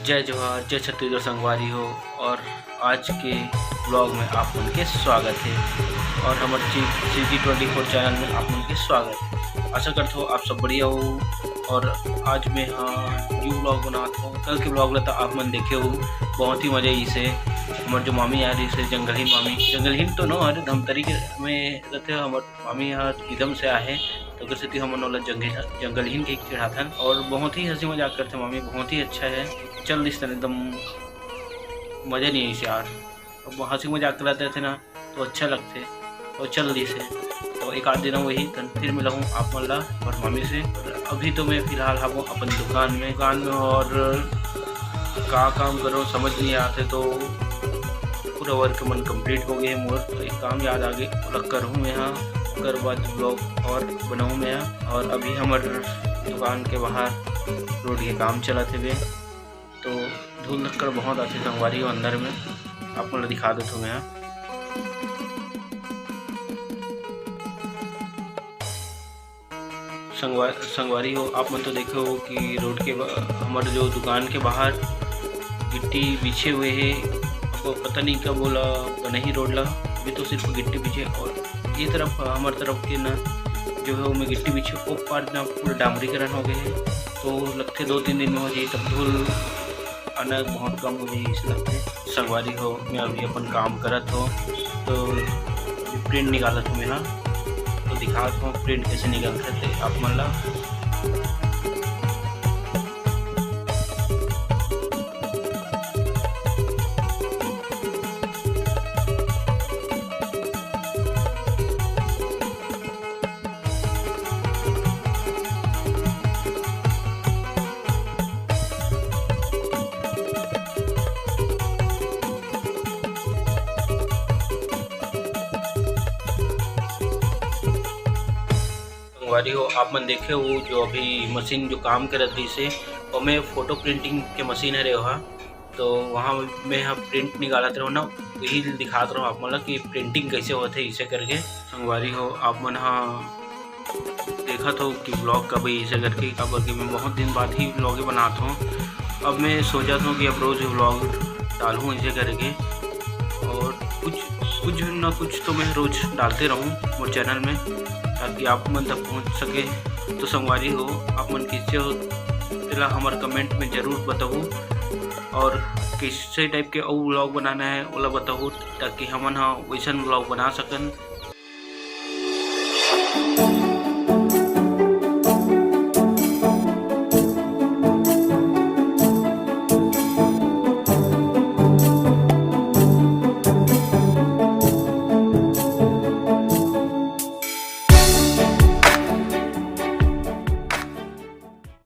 जय जोहार, जय छत्तीसगढ़ संगवारी हो। और आज के ब्लॉग में आप उनके स्वागत है और हमारे CG24 चैनल में आप उनके स्वागत है। आशा करता हूँ आप सब बढ़िया हो। और आज मैं न्यू ब्लॉग बनाता हूँ। कल के ब्लॉग तो आप मन देखे हो, बहुत ही मज़े इसे हमारे जो मामी आ रही से जंगलहीन मामी, जंगलहीन तो न हर धमतरी में रहते हमारे मामी यहाँ इदम से आए तो कैसे थी हम वाला जंगलहीन केक चढ़ाथन और बहुत ही हंसी मजाक करते मामी, बहुत ही अच्छा है। चल इस तरह एकदम मज़ा नहीं है इसे यार, अब हंसी मजाक कराते थे ना तो अच्छा लगते और चल दी से तो एक आध दिन वही फिर मिला हूँ आप मल्ला और मामी से। अभी तो मैं फ़िलहाल हम अपन दुकान में और का काम करो समझ नहीं आते तो पूरा वर्क मन कंप्लीट हो गए मोर। तो एक काम याद आ गई अलग करूँ मैं यहाँ, कर बाद ब्लॉग और बनाऊँ मैं यहाँ। और अभी हमारे दुकान के बाहर रोड के काम चला थे तो धूल लक्कड़ बहुत आती संगवारी हो अंदर में, आपको दिखा देता हूँ मैं यहाँ। संगवारी हो आप मन तो देखो कि रोड के हमारे जो दुकान के बाहर गिट्टी बिछे हुए है, आपको पता नहीं क्या बोला नहीं रोड ला, अभी तो सिर्फ गिट्टी बिछे। और ये तरफ हमारे तरफ के ना जो है वो में गिट्टी बिछे वो पार ना पूरा डामरीकरण हो गए है तो लगते 2-3 दिन में हो जाए तब धूल आना बहुत कम हो जाए इस लगते। संगवारी हो मैं अभी अपन काम करत हो तो प्रिंट निकालत हूँ मैं यहाँ, तो दिखात हूँ प्रिंट कैसे निकलते थे आप मन ला। संगवारी हो आप मन देखे वो जो अभी मशीन जो काम करत रही से और मैं फ़ोटो प्रिंटिंग के मशीन है रे वहाँ, तो वहाँ मैं यहाँ प्रिंट निकालते रहो ना, वही दिखाते रहो आप मतलब कि प्रिंटिंग कैसे होते इसे करके। संगवारी हो आप मन हाँ देखा तो कि ब्लॉग का भाई इसे करके अब करके मैं बहुत दिन बाद ही ब्लॉग बनाता हूँ। अब मैं सोचा था कि अब रोज़ ब्लॉग डालूँ इसे करके और कुछ ना कुछ तो मैं रोज़ डालते रहूँ मेरे चैनल में ताकि आप मन तक पहुँच सके। तो संगवारी हो आप मन किससे हो तेला हमारे कमेंट में ज़रूर बताओ और किस टाइप के और ब्लॉग बनाना है ओला बताओ ताकि हमन हाँ वैसा ब्लॉग बना सकन।